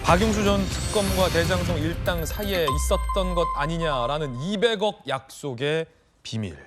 박용수 전 특검과 대장동 일당 사이에 있었던 것 아니냐라는 200억 약속의 비밀.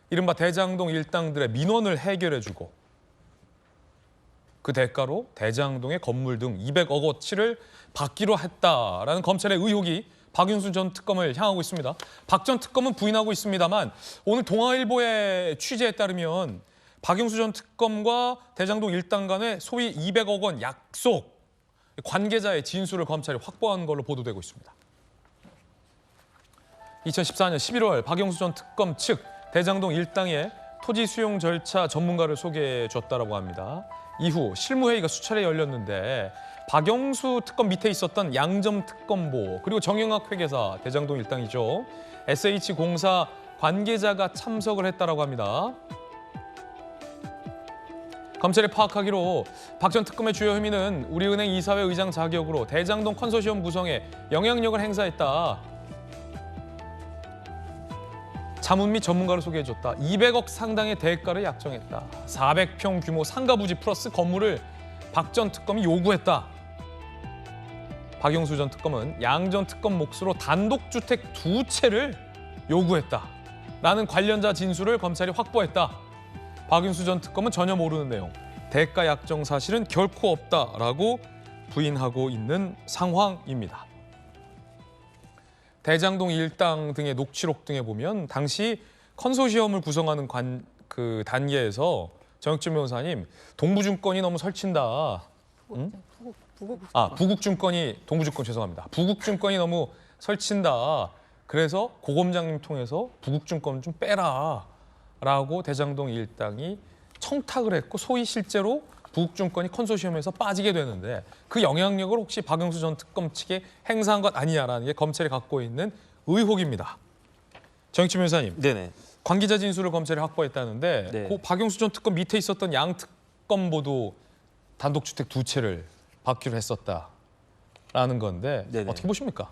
이른바 대장동 일당들의 민원을 해결해주고 그 대가로 대장동의 건물 등 200억 어치를 받기로 했다라는 검찰의 의혹이 박용수 전 특검을 향하고 있습니다. 박 전 특검은 부인하고 있습니다만 오늘 동아일보의 취재에 따르면 박용수 전 특검과 대장동 일당 간의 소위 200억 원 약속, 관계자의 진술을 검찰이 확보한 걸로 보도되고 있습니다. 2014년 11월 박용수 전 특검 측 대장동 일당의 토지 수용 절차 전문가를 소개해 줬다고 합니다. 이후 실무회의가 수차례 열렸는데 박용수 특검 밑에 있었던 양점 특검보 그리고 정영학 회계사 대장동 일당이죠. SH공사 관계자가 참석을 했다고 합니다. 검찰이 파악하기로 박 전 특검의 주요 혐의는 우리은행 이사회 의장 자격으로 대장동 컨소시엄 구성에 영향력을 행사했다. 자문 및 전문가를 소개해줬다. 200억 상당의 대가를 약정했다. 400평 규모 상가 부지 플러스 건물을 박 전 특검이 요구했다. 박용수 전 특검은 양 전 특검 몫으로 단독주택 2채를 요구했다. 라는 관련자 진술을 검찰이 확보했다. 박용수 전 특검은 전혀 모르는 내용, 대가 약정 사실은 결코 없다라고 부인하고 있는 상황입니다. 대장동 일당 등의 녹취록 등에 보면 당시 컨소시엄을 구성하는 단계에서 정혁진 변호사님, 동부증권이 너무 설친다. 응? 부국증권이 동부증권 죄송합니다. 부국증권이 너무 설친다. 그래서 고검장님 통해서 부국증권 좀 빼라. 라고 대장동 일당이 청탁을 했고 소위 실제로 부국증권이 컨소시엄에서 빠지게 되는데 그 영향력을 혹시 박용수 전 특검 측에 행사한 것 아니냐라는 게 검찰이 갖고 있는 의혹입니다. 정익진 변호사님, 네네. 관계자 진술을 검찰이 확보했다는데 네. 그 박용수 전 특검 밑에 있었던 양 특검보도 단독주택 2채를 받기로 했었다라는 건데 네네. 어떻게 보십니까?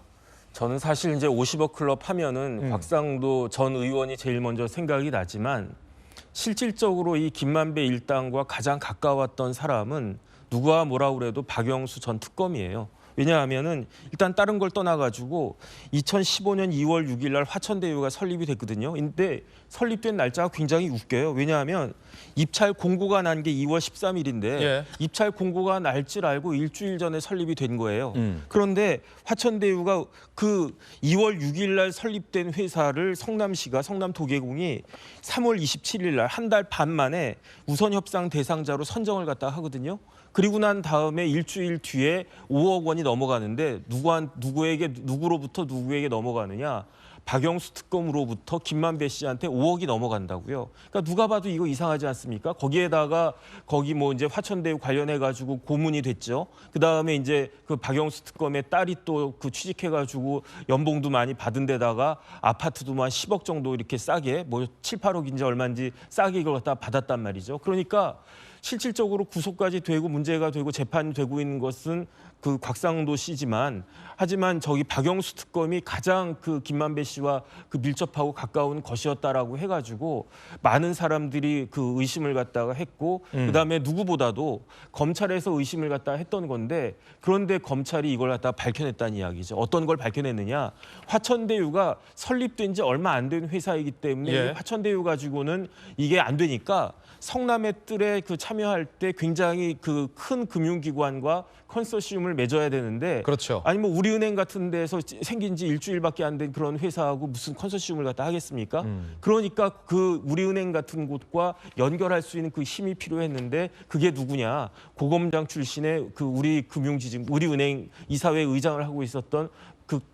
저는 사실 이제 50억 클럽 하면은 곽상도 전 의원이 제일 먼저 생각이 나지만 실질적으로 이 김만배 일당과 가장 가까웠던 사람은 누가 뭐라 그래도 박용수 전 특검이에요. 왜냐하면은 일단 다른 걸 떠나가지고 2015년 2월 6일 날 화천대유가 설립이 됐거든요. 근데 설립된 날짜가 굉장히 웃겨요. 왜냐하면 입찰 공고가 난 게 2월 13일인데 예. 입찰 공고가 날 줄 알고 일주일 전에 설립이 된 거예요. 그런데 화천대유가 그 2월 6일 날 설립된 회사를 성남시가 성남도계공이 3월 27일 날 한 달 반 만에 우선 협상 대상자로 선정을 갖다 하거든요. 그리고 난 다음에 일주일 뒤에 5억 원이 넘어가는데 누구로부터 누구에게 넘어가느냐? 박용수 특검으로부터 김만배 씨한테 5억이 넘어간다고요. 그러니까 누가 봐도 이거 이상하지 않습니까? 거기에다가 거기 뭐 이제 화천대유 관련해 가지고 고문이 됐죠. 그다음에 이제 그 박용수 특검의 딸이 또 그 취직해 가지고 연봉도 많이 받은 데다가 아파트도 한 10억 정도 이렇게 싸게 뭐 7, 8억인지 얼마인지 싸게 이걸 갖다 받았단 말이죠. 그러니까 실질적으로 구속까지 되고 문제가 되고 재판이 되고 있는 것은 그 곽상도 씨지만 하지만 저기 박용수 특검이 가장 그 김만배 씨와 그 밀접하고 가까운 것이었다라고 해가지고 많은 사람들이 그 의심을 갖다가 했고 그다음에 누구보다도 검찰에서 의심을 갖다 했던 건데 그런데 검찰이 이걸 갖다 밝혀냈다는 이야기죠. 어떤 걸 밝혀냈느냐? 화천대유가 설립된 지 얼마 안 된 회사이기 때문에 예. 화천대유 가지고는 이게 안 되니까 성남의 뜰에 그 참여할 때 굉장히 그 큰 금융기관과 컨소시엄을 맺어야 되는데 그렇죠. 아니 뭐 우리은행 같은 데서 생긴 지 일주일밖에 안 된 그런 회사하고 무슨 컨소시엄을 갖다 하겠습니까? 그러니까 그 우리은행 같은 곳과 연결할 수 있는 그 힘이 필요했는데 그게 누구냐? 고검장 출신의 그 우리 금융지증 우리은행 이사회 의장을 하고 있었던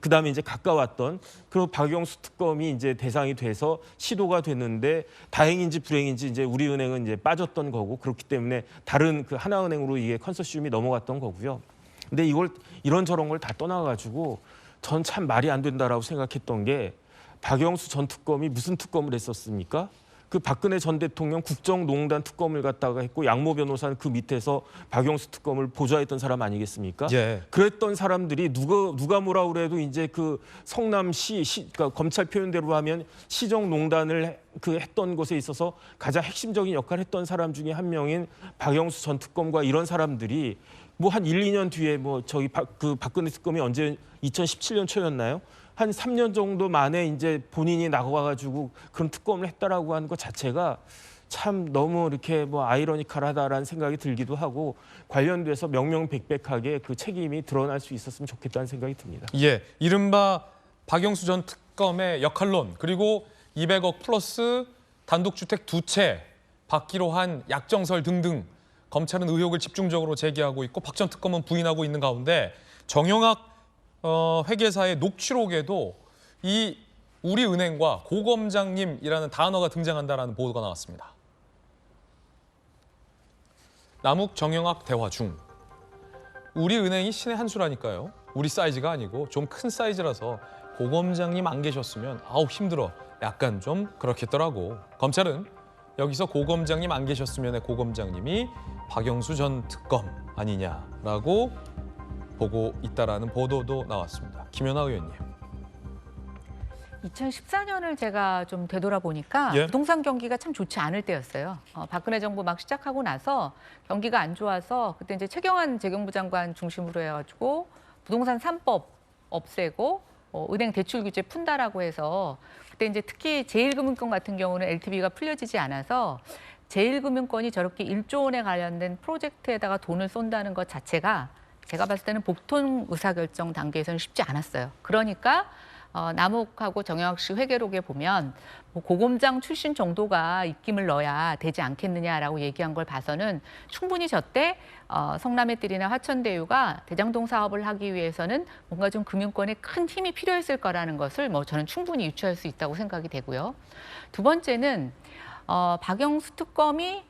그다음에 이제 가까웠던 그리고 박용수 특검이 이제 대상이 돼서 시도가 됐는데 다행인지 불행인지 이제 우리은행은 이제 빠졌던 거고 그렇기 때문에 다른 그 하나은행으로 이게 컨소시엄이 넘어갔던 거고요. 근데 이걸 이런저런 걸 다 떠나가지고 전 참 말이 안 된다라고 생각했던 게 박용수 전 특검이 무슨 특검을 했었습니까? 그 박근혜 전 대통령 국정농단 특검을 갖다가 했고 양모 변호사는 그 밑에서 박영수 특검을 보좌했던 사람 아니겠습니까? 예. 그랬던 사람들이 누가 뭐라 그래도 이제 그 성남시 그러니까 검찰 표현대로 하면 시정농단을 했던 것에 있어서 가장 핵심적인 역할을 했던 사람 중에 한 명인 박영수 전 특검과 이런 사람들이 뭐 한 1, 2년 뒤에 뭐 저기 그 박근혜 특검이 언제 2017년 초였나요? 한 3년 정도 만에 이제 본인이 나와가지고 그런 특검을 했다라고 하는 것 자체가 참 너무 이렇게 뭐 아이러니컬하다라는 생각이 들기도 하고 관련돼서 명명백백하게 그 책임이 드러날 수 있었으면 좋겠다는 생각이 듭니다. 예, 이른바 박영수 전 특검의 역할론 그리고 200억 플러스 단독주택 2채 받기로 한 약정설 등등 검찰은 의혹을 집중적으로 제기하고 있고 박 전 특검은 부인하고 있는 가운데 정영학 회계사의 녹취록에도 이 우리은행과 고검장님이라는 단어가 등장한다라는 보도가 나왔습니다. 남욱 정영학 대화 중 우리은행이 신의 한 수라니까요. 우리 사이즈가 아니고 좀 큰 사이즈라서 고검장님 안 계셨으면 아우 힘들어 약간 좀 그렇겠더라고. 검찰은 여기서 고검장님 안 계셨으면의 고검장님이 박영수 전 특검 아니냐라고 보고 있다라는 보도도 나왔습니다. 김연아 의원님. 2014년을 제가 좀 되돌아보니까 예. 부동산 경기가 참 좋지 않을 때였어요. 박근혜 정부 막 시작하고 나서 경기가 안 좋아서 그때 이제 최경환 재경부 장관 중심으로 해가지고 부동산 3법 없애고 은행 대출 규제 푼다라고 해서 그때 이제 특히 제1금융권 같은 경우는 LTV가 풀려지지 않아서 제1금융권이 저렇게 1조 원에 관련된 프로젝트에다가 돈을 쏜다는 것 자체가 제가 봤을 때는 복통 의사결정 단계에서는 쉽지 않았어요. 그러니까 남욱하고 정영학 씨 회계록에 보면 뭐 고검장 출신 정도가 입김을 넣어야 되지 않겠느냐라고 얘기한 걸 봐서는 충분히 저때 성남의 뜰이나 화천대유가 대장동 사업을 하기 위해서는 뭔가 좀 금융권에 큰 힘이 필요했을 거라는 것을 뭐 저는 충분히 유추할 수 있다고 생각이 되고요. 두 번째는 박영수 특검이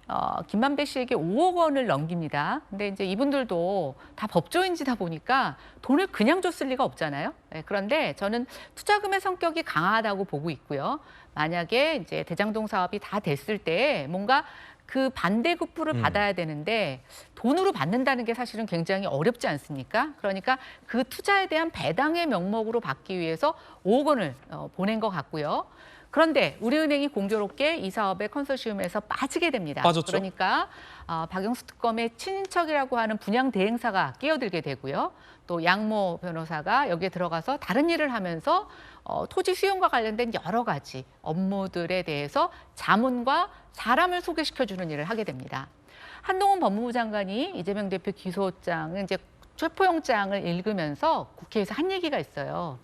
김만배 씨에게 5억 원을 넘깁니다. 근데 이제 이분들도 다 법조인지다 보니까 돈을 그냥 줬을 리가 없잖아요. 네, 그런데 저는 투자금의 성격이 강하다고 보고 있고요. 만약에 이제 대장동 사업이 다 됐을 때 뭔가 그 반대급부를 받아야 되는데 돈으로 받는다는 게 사실은 굉장히 어렵지 않습니까? 그러니까 그 투자에 대한 배당의 명목으로 받기 위해서 5억 원을 보낸 것 같고요. 그런데 우리은행이 공교롭게 이 사업의 컨소시엄에서 빠지게 됩니다. 빠졌죠. 그러니까 박영수 특검의 친인척이라고 하는 분양 대행사가 끼어들게 되고요. 또 양모 변호사가 여기에 들어가서 다른 일을 하면서 토지 수용과 관련된 여러 가지 업무들에 대해서 자문과 사람을 소개시켜주는 일을 하게 됩니다. 한동훈 법무부 장관이 이재명 대표 기소장을 이제 체포영장을 읽으면서 국회에서 한 얘기가 있어요.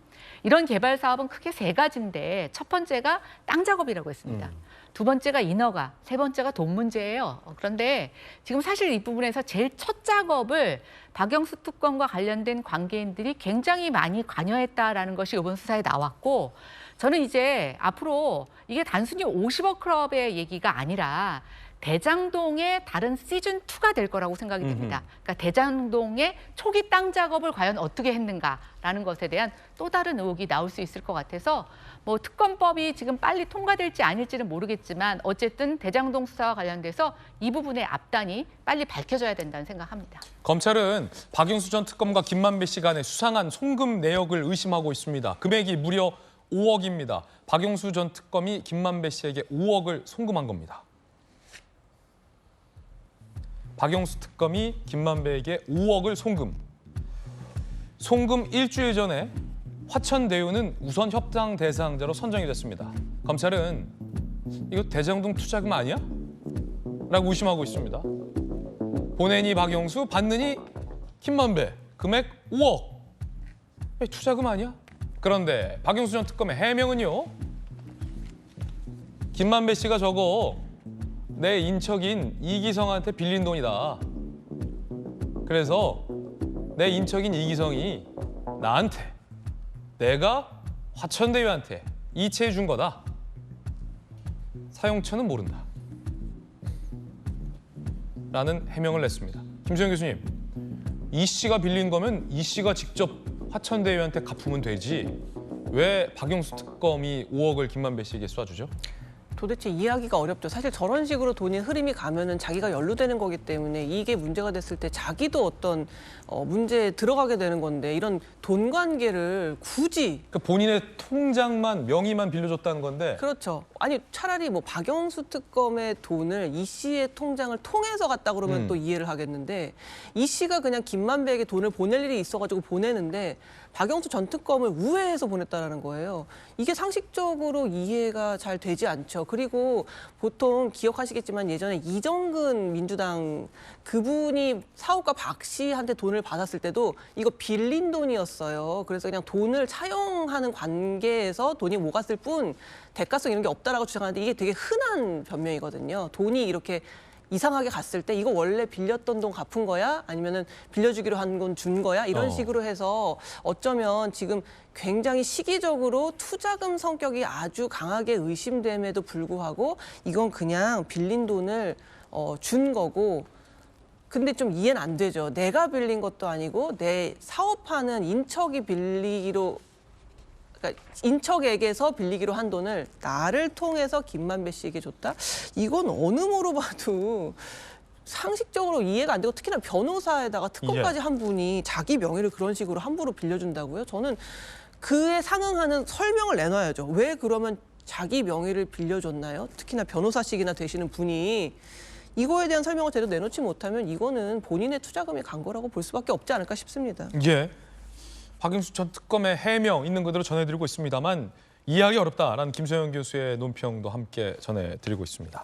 이런 개발 사업은 크게 세 가지인데 첫 번째가 땅 작업이라고 했습니다. 두 번째가 인허가, 세 번째가 돈 문제예요. 그런데 지금 사실 이 부분에서 제일 첫 작업을 박영수 특검과 관련된 관계인들이 굉장히 많이 관여했다라는 것이 이번 수사에 나왔고 저는 이제 앞으로 이게 단순히 50억 클럽의 얘기가 아니라 대장동의 다른 시즌2가 될 거라고 생각이 됩니다. 그러니까 대장동의 초기 땅 작업을 과연 어떻게 했는가라는 것에 대한 또 다른 의혹이 나올 수 있을 것 같아서 뭐 특검법이 지금 빨리 통과될지 아닐지는 모르겠지만 어쨌든 대장동 수사와 관련돼서 이 부분의 앞단이 빨리 밝혀져야 된다는 생각합니다. 검찰은 박영수 전 특검과 김만배 씨 간의 수상한 송금 내역을 의심하고 있습니다. 금액이 무려 5억입니다. 박영수 전 특검이 김만배 씨에게 5억을 송금한 겁니다. 박영수 특검이 김만배에게 5억을 송금. 송금 일주일 전에 화천대유는 우선 협상 대상자로 선정이 됐습니다. 검찰은 이거 대장동 투자금 아니야? 라고 의심하고 있습니다. 보내니 박영수, 받느니 김만배. 금액 5억. 투자금 아니야? 그런데 박영수 전 특검의 해명은요. 김만배 씨가 저거 내 인척인 이기성한테 빌린 돈이다. 그래서 내 인척인 이기성이 나한테, 내가 화천대유한테 이체해 준 거다. 사용처는 모른다. 라는 해명을 냈습니다. 김수영 교수님, 이 씨가 빌린 거면 이 씨가 직접 화천대유한테 갚으면 되지. 왜 박영수 특검이 5억을 김만배 씨에게 쏴주죠? 도대체 이해하기가 어렵죠. 사실 저런 식으로 돈이 흐름이 가면은 자기가 연루되는 거기 때문에 이게 문제가 됐을 때 자기도 어떤 문제에 들어가게 되는 건데 이런 돈 관계를 굳이 그러니까 본인의 통장만 명의만 빌려줬다는 건데 그렇죠. 아니 차라리 뭐 박영수 특검의 돈을 이 씨의 통장을 통해서 갔다 그러면 또 이해를 하겠는데 이 씨가 그냥 김만배에게 돈을 보낼 일이 있어가지고 보내는데 박영수 전 특검을 우회해서 보냈다라는 거예요. 이게 상식적으로 이해가 잘 되지 않죠. 그리고 보통 기억하시겠지만 예전에 이정근 민주당 그분이 사업가 박 씨한테 돈을 받았을 때도 이거 빌린 돈이었어요. 그래서 그냥 돈을 차용하는 관계에서 돈이 오갔을 뿐 대가성 이런 게 없다라고 주장하는데 이게 되게 흔한 변명이거든요. 돈이 이렇게 이상하게 갔을 때 이거 원래 빌렸던 돈 갚은 거야? 아니면은 빌려주기로 한 건 준 거야? 이런 식으로 해서 어쩌면 지금 굉장히 시기적으로 투자금 성격이 아주 강하게 의심됨에도 불구하고 이건 그냥 빌린 돈을 준 거고 근데 좀 이해는 안 되죠. 내가 빌린 것도 아니고 내 사업하는 인척이 빌리기로 그러니까 인척에게서 빌리기로 한 돈을 나를 통해서 김만배 씨에게 줬다? 이건 어느 모로 봐도 상식적으로 이해가 안 되고 특히나 변호사에다가 특검까지 한 분이 자기 명의를 그런 식으로 함부로 빌려준다고요? 저는 그에 상응하는 설명을 내놔야죠. 왜 그러면 자기 명의를 빌려줬나요? 특히나 변호사식이나 되시는 분이 이거에 대한 설명을 제대로 내놓지 못하면 이거는 본인의 투자금이 간 거라고 볼 수밖에 없지 않을까 싶습니다. 예. 박영수 전 특검의 해명 있는 그대로 전해드리고 있습니다만 이해하기 어렵다라는 김소영 교수의 논평도 함께 전해드리고 있습니다.